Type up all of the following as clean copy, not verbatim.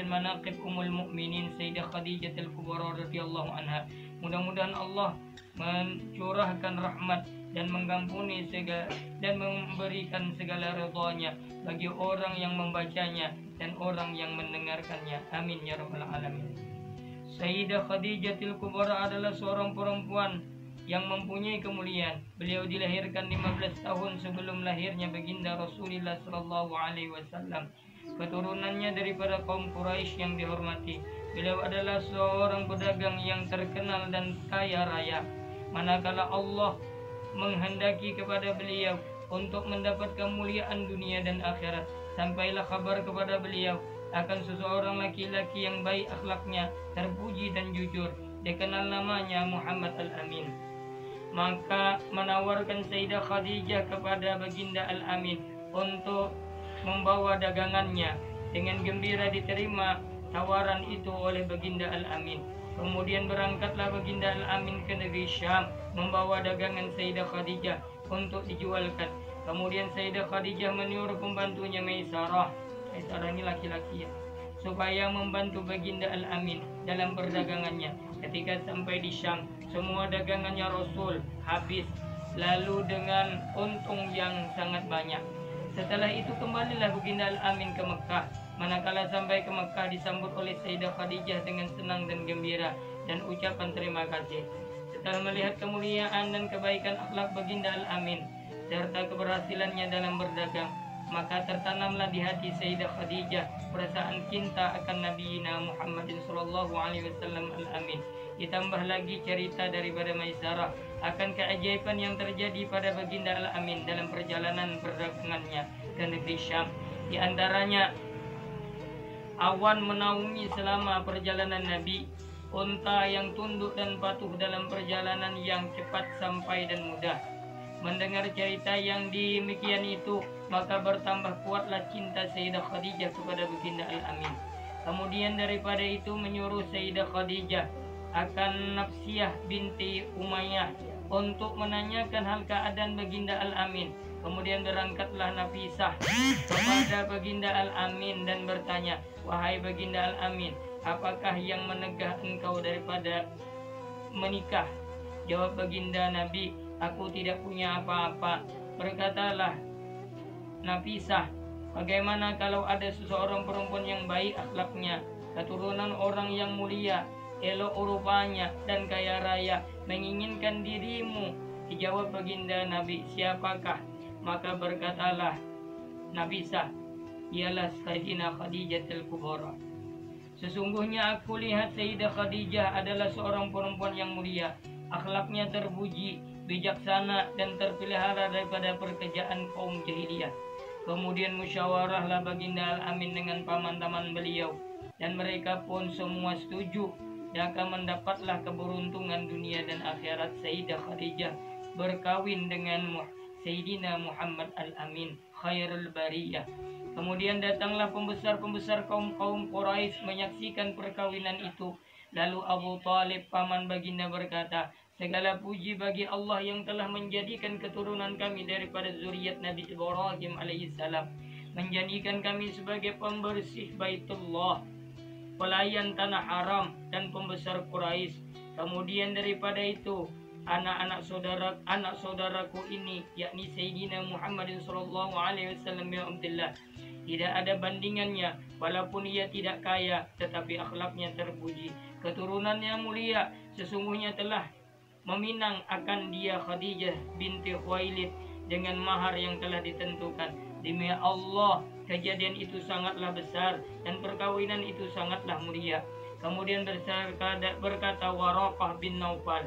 manaqib Ummul Mukminin Sayyidah Khadijatul Kubra radhiyallahu anha. Mudah-mudahan Allah mencurahkan rahmat dan mengampuni segala dan memberikan segala ridha-Nya bagi orang yang membacanya dan orang yang mendengarkannya. Amin ya rabbal alamin. Sayyidah Khadijatul Kubra adalah seorang perempuan yang mempunyai kemuliaan. Beliau dilahirkan 15 tahun sebelum lahirnya baginda Rasulullah sallallahu alaihi wasallam. Keturunannya daripada kaum Quraisy yang dihormati. Beliau adalah seorang pedagang yang terkenal dan kaya raya. Manakala Allah menghendaki kepada beliau untuk mendapat kemuliaan dunia dan akhirat, sampailah kabar kepada beliau akan seseorang laki-laki yang baik akhlaknya, terpuji dan jujur, dikenal namanya Muhammad Al-Amin. Maka menawarkan Sayyidah Khadijah kepada baginda Al-Amin untuk membawa dagangannya. Dengan gembira diterima tawaran itu oleh baginda Al-Amin. Kemudian berangkatlah baginda Al-Amin ke negeri Syam membawa dagangan Sayyidah Khadijah untuk dijualkan. Kemudian Sayyidah Khadijah menyuruh pembantunya Maisarah ini laki-laki ya, supaya membantu baginda Al-Amin dalam perdagangannya. Ketika sampai di Syam, semua dagangannya Rasul habis, lalu dengan untung yang sangat banyak. Setelah itu kembalilah baginda Al-Amin ke Mekah. Manakala sampai ke Mekah disambut oleh Sayyidah Khadijah dengan senang dan gembira dan ucapan terima kasih. Setelah melihat kemuliaan dan kebaikan akhlak baginda Al-Amin serta keberhasilannya dalam berdagang, maka tertanamlah di hati Sayyidah Khadijah perasaan cinta akan Nabi Muhammad sallallahu alaihi wasallam Al-Amin. Ditambah lagi cerita daripada Maisarah akan keajaiban yang terjadi pada baginda Al-Amin dalam perjalanan perdagangannya ke negeri Syam. Di antaranya awan menaungi selama perjalanan Nabi, unta yang tunduk dan patuh dalam perjalanan yang cepat sampai dan mudah. Mendengar cerita yang demikian itu, maka bertambah kuatlah cinta Sayyidah Khadijah kepada baginda Al-Amin. Kemudian daripada itu menyuruh Sayyidah Khadijah akan Nafsiyah binti Umayyah untuk menanyakan hal keadaan baginda Al-Amin. Kemudian berangkatlah Nafisah kepada baginda Al-Amin dan bertanya, "Wahai baginda Al-Amin, apakah yang menegah engkau daripada menikah?" Jawab baginda Nabi, "Aku tidak punya apa-apa." Berkatalah Nafisah, "Bagaimana kalau ada seseorang perempuan yang baik akhlaknya, keturunan orang yang mulia, elok rupanya dan kaya raya, menginginkan dirimu?" Dijawab baginda Nabi, "Siapakah?" Maka berkatalah Nafisah, "Ialah Sayyidah Khadijatul Kubra. Sesungguhnya aku lihat Sayyidah Khadijah adalah seorang perempuan yang mulia, akhlaknya terpuji, bijaksana dan terpelihara daripada pekerjaan kaum jahiliyah." Kemudian musyawarahlah baginda Al-Amin dengan paman-paman beliau, dan mereka pun semua setuju, dan akan mendapatlah keberuntungan dunia dan akhirat Sayyidah Khadijah berkawin dengan Sayyidina Muhammad Al-Amin khairul bariyah. Kemudian datanglah pembesar-pembesar kaum Quraisy menyaksikan perkawinan itu. Lalu Abu Talib paman baginda berkata, "Segala puji bagi Allah yang telah menjadikan keturunan kami daripada zuriat Nabi Ibrahim alaihissalam, menjadikan kami sebagai pembersih Baitullah, pelayan tanah haram dan pembesar Quraisy. Kemudian daripada itu anak saudaraku ini, yakni Sayyidina Muhammad sallallahu alaihi wasallam bin Abdullah, tidak ada bandingannya, walaupun ia tidak kaya tetapi akhlaknya terpuji, keturunannya mulia. Sesungguhnya telah meminang akan dia Khadijah binti Khuwailid dengan mahar yang telah ditentukan. Demi Allah, kejadian itu sangatlah besar dan perkawinan itu sangatlah mulia." Kemudian berkata Waraqah bin Naufal,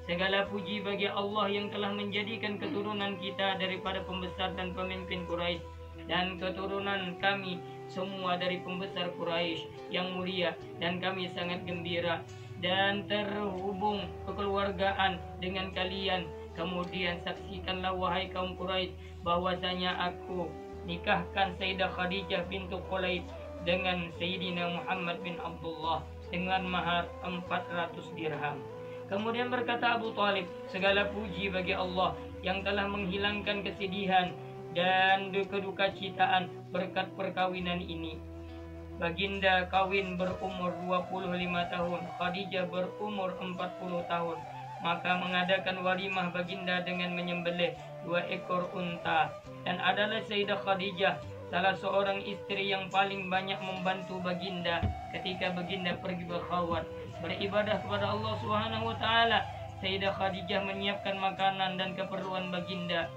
"Segala puji bagi Allah yang telah menjadikan keturunan kita daripada pembesar dan pemimpin Quraisy, dan keturunan kami semua dari pembesar Quraisy yang mulia, dan kami sangat gembira dan terhubung kekeluargaan dengan kalian. Kemudian saksikanlah wahai kaum Quraisy bahwasanya aku nikahkan Sayyidah Khadijah bintu Khuwailid dengan Sayyidina Muhammad bin Abdullah dengan mahar 400 dirham." Kemudian berkata Abu Talib, "Segala puji bagi Allah yang telah menghilangkan kesedihan dan keduka citaan berkat perkawinan ini." Baginda kawin berumur 25 tahun, Khadijah berumur 40 tahun. Maka mengadakan walimah baginda dengan menyembelih 2 ekor unta. Dan adalah Sayyidah Khadijah salah seorang istri yang paling banyak membantu baginda ketika baginda pergi berkhawat, beribadah kepada Allah Subhanahu wa taala. Sayyidah Khadijah menyiapkan makanan dan keperluan baginda.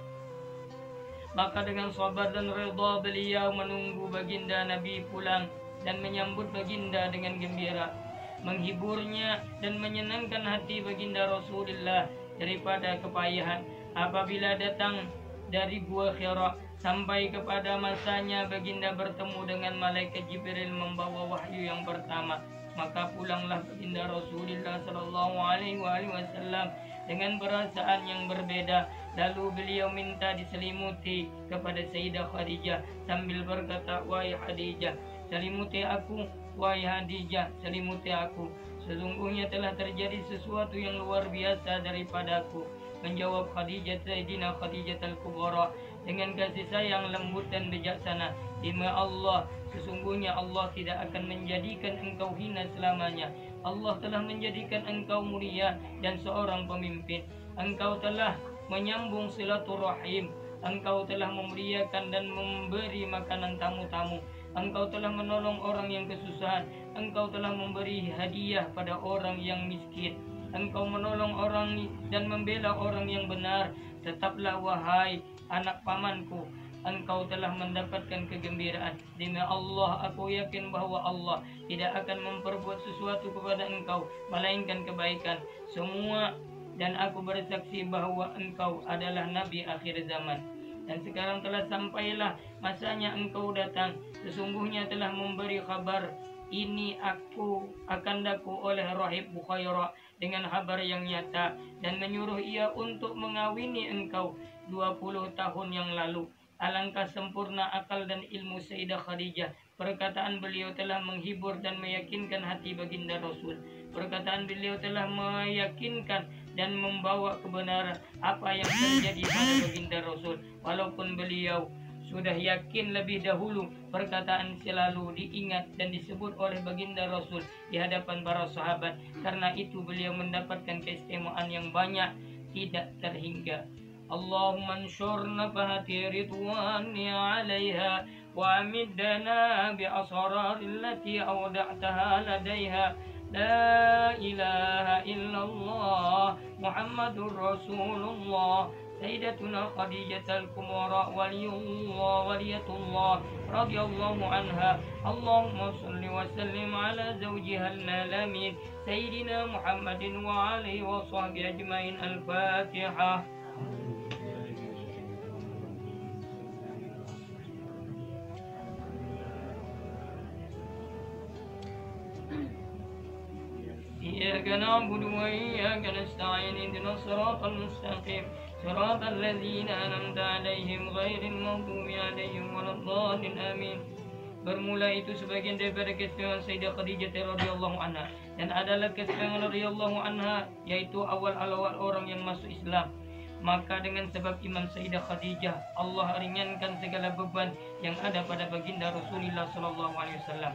Maka dengan sabar dan redha beliau menunggu baginda Nabi pulang dan menyambut baginda dengan gembira, menghiburnya dan menyenangkan hati baginda Rasulullah daripada kepayahan. Apabila datang dari Gua Hira sampai kepada masanya baginda bertemu dengan malaikat Jibril membawa wahyu yang pertama, maka pulanglah baginda Rasulullah sallallahu alaihi wasallam dengan perasaan yang berbeda. Lalu beliau minta diselimuti kepada Sayyidah Khadijah sambil berkata, "Wahai Khadijah, selimuti aku, wahai Khadijah, selimuti aku. Sesungguhnya telah terjadi sesuatu yang luar biasa daripadaku." Menjawab Khadijah, Sayyidina Khadijah Al-Kubra dengan kasih sayang lembut dan bijaksana, "Demi Allah, sesungguhnya Allah tidak akan menjadikan engkau hina selamanya. Allah telah menjadikan engkau mulia dan seorang pemimpin. Engkau telah menyambung silaturahim. Engkau telah memuliakan dan memberi makanan tamu-tamu. Engkau telah menolong orang yang kesusahan. Engkau telah memberi hadiah pada orang yang miskin. Engkau menolong orang dan membela orang yang benar. Tetaplah wahai anak pamanku, engkau telah mendapatkan kegembiraan. Demi Allah, aku yakin bahwa Allah tidak akan memperbuat sesuatu kepada engkau melainkan kebaikan semua, dan aku bersaksi bahwa engkau adalah Nabi akhir zaman. Dan sekarang telah sampailah masanya engkau datang. Sesungguhnya telah memberi kabar ini aku akan daku oleh Rahib Bukhaira dengan kabar yang nyata, dan menyuruh ia untuk mengawini engkau 20 tahun yang lalu. Alangkah sempurna akal dan ilmu Sayyidah Khadijah. Perkataan beliau telah menghibur dan meyakinkan hati baginda Rasul. Perkataan beliau telah meyakinkan dan membawa kebenaran apa yang terjadi pada baginda Rasul. Walaupun beliau sudah yakin lebih dahulu, perkataan selalu diingat dan disebut oleh baginda Rasul di hadapan para sahabat. Karena itu beliau mendapatkan keistimewaan yang banyak tidak terhingga. Allahumma anshur nafahati ridwani alaiha wa amidna bi asraril lati awda'taha ladaiha. La ilaha illallah Muhammadur Rasulullah. Sayyidatuna Khadijah Al-Kubra waliyatullah radhiyallahu anha. Allahumma salli wa sallim ala zawjiha al-malamin Sayyidina Muhammadin wa alihi wa sahbihi ajmain. Al-Fatihah. إياك نعبد وإياك نستعين اهدنا الصراط المستقيم صراط الذين أنعمت عليهم غير المغضوب عليهم ولا الضالين آمين. Bermula itu sebagian daripada keistimewaan Sayyidah Khadijah radhiyallahu anha, dan adalah keistimewaan radhiyallahu anha yaitu awal-awal orang yang masuk Islam. Maka dengan sebab iman Sayyidah Khadijah, Allah ringankan segala beban yang ada pada baginda Rasulullah sallallahu alaihi wasallam.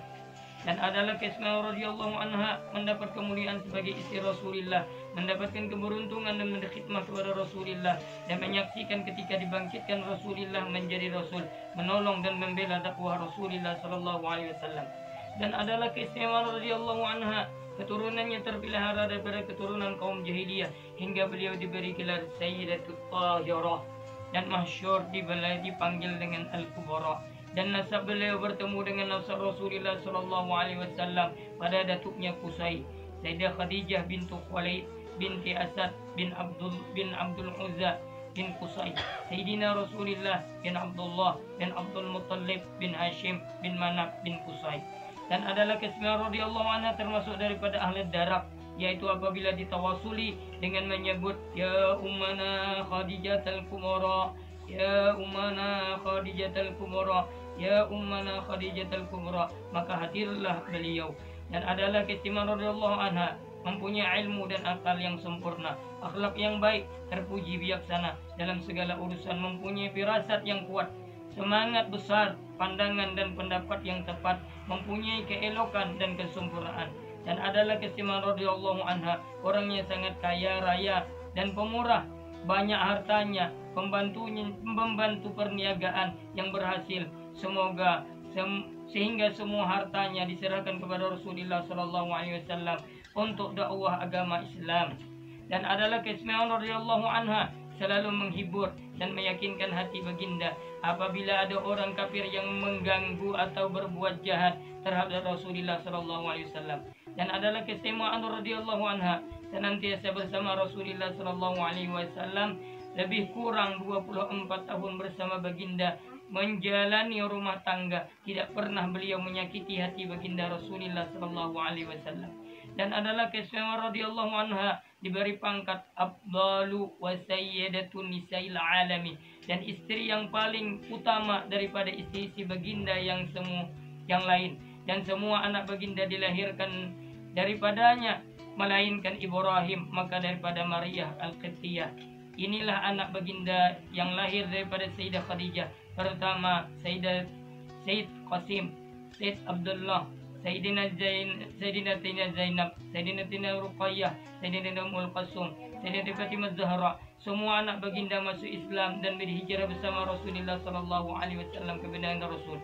Dan adalah keistimewaan radhiyallahu anha mendapat kemuliaan sebagai istri Rasulullah, mendapatkan keberuntungan dan berkhidmat kepada Rasulullah, dan menyaksikan ketika dibangkitkan Rasulullah menjadi Rasul, menolong dan membela dakwah Rasulullah sallallahu alaihi wasallam. Dan adalah keistimewaan radhiyallahu anha, keturunannya terpelihara daripada keturunan kaum jahiliyah hingga beliau diberi gelar Sayyidatut Tahirah dan masyhur dipanggil dengan Al-Kubra. Dan nasab beliau bertemu dengan nasab Rasulullah sallallahu alaihi wasallam pada datuknya Qusay. Sayyidah Khadijah bintu Khuwailid binti Asad bin Abdul Uzza bin Qusay. Sayyidina Rasulullah bin Abdullah bin Abdul Muttalib bin Hashim bin Manaf bin Qusay. Dan adalah keistimewaan radhiyallahu anha termasuk daripada ahli darak, yaitu apabila ditawasuli dengan menyebut ya ummana Khadijah Al-Kubra, ya ummana Khadijah Al-Kubra, ya ummana Khadijah Al-Kubra, maka hadirlah beliau. Dan adalah keistimewaan radhiyallahu anha mempunyai ilmu dan akal yang sempurna, akhlak yang baik, terpuji bijaksana dalam segala urusan, mempunyai firasat yang kuat, semangat besar pandangan dan pendapat yang tepat, mempunyai keelokan dan kesempurnaan. Dan adalah keistimewaan radhiyallahu anha, orangnya sangat kaya raya dan pemurah, banyak hartanya, membantu perniagaan yang berhasil. Semoga sehingga semua hartanya diserahkan kepada Rasulullah sallallahu alaihi wasallam untuk dakwah agama Islam. Dan adalah keistimewaan radhiyallahu anha, selalu menghibur dan meyakinkan hati baginda apabila ada orang kafir yang mengganggu atau berbuat jahat terhadap Rasulullah sallallahu alaihi wasallam. Dan adalah keistimewaan radhiyallahu anha, senantiasa bersama Rasulullah sallallahu alaihi wasallam, lebih kurang 24 tahun bersama baginda menjalani rumah tangga, tidak pernah beliau menyakiti hati baginda Rasulullah sallallahu alaihi wasallam. Dan adalah keistimewaan radhiyallahu anha, diberi pangkat afdalu wa sayyidatun nisa'il alami, dan istri yang paling utama daripada istri-istri baginda yang lain. Dan semua anak baginda dilahirkan daripadanya, melainkan Ibrahim, maka daripada Maria Al-Qibtiyah. Inilah anak baginda yang lahir daripada Sayyidah Khadijah, pertama Sayyid Qasim, Sayyid Abdullah, Sayyidina Zainab, Sayyidina Ruqayyah, Sayyidina Ummul Qasum, Sayyidina Fatimah Zahra. Semua anak baginda masuk Islam dan berhijrah bersama Rasulullah sallallahu alaihi wasallam ke baginda Rasul.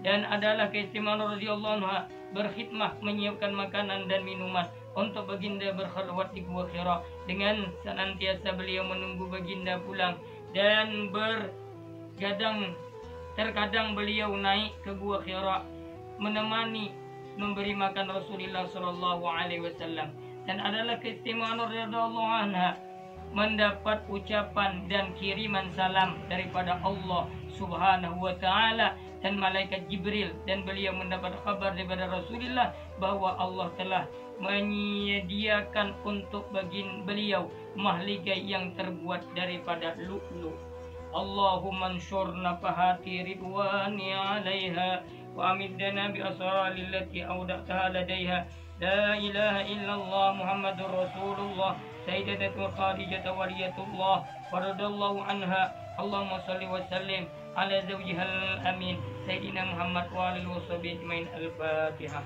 Dan adalah keistimewaan radhiyallahu anha, berkhidmah menyiapkan makanan dan minuman untuk baginda berkhalwat di Gua Hira, dengan senantiasa beliau menunggu baginda pulang, dan terkadang beliau naik ke Gua Hira menemani memberi makan Rasulullah sallallahu alaihi wasallam. Dan adalah keistimewaan radhiyallahu anha, mendapat ucapan dan kiriman salam daripada Allah Subhanahu wa taala dan malaikat Jibril, dan beliau mendapat kabar daripada Rasulullah bahwa Allah telah menyediakan untuk beliau mahligai yang terbuat daripada lu'lu'. Allahumma anshur nafahati ridwani 'alaiha wa amiddana bi asraril lati awda'taha ladaiha. La ilaha illallah Muhammadur Rasulullah Sayyidatuna Khadijah waliyatullah wa radallahu anha. Allahumma salli wa sallim ala zawjihal amin Sayyidina Muhammad wa alihi wa sahbihi ajmain. Al-Fatihah.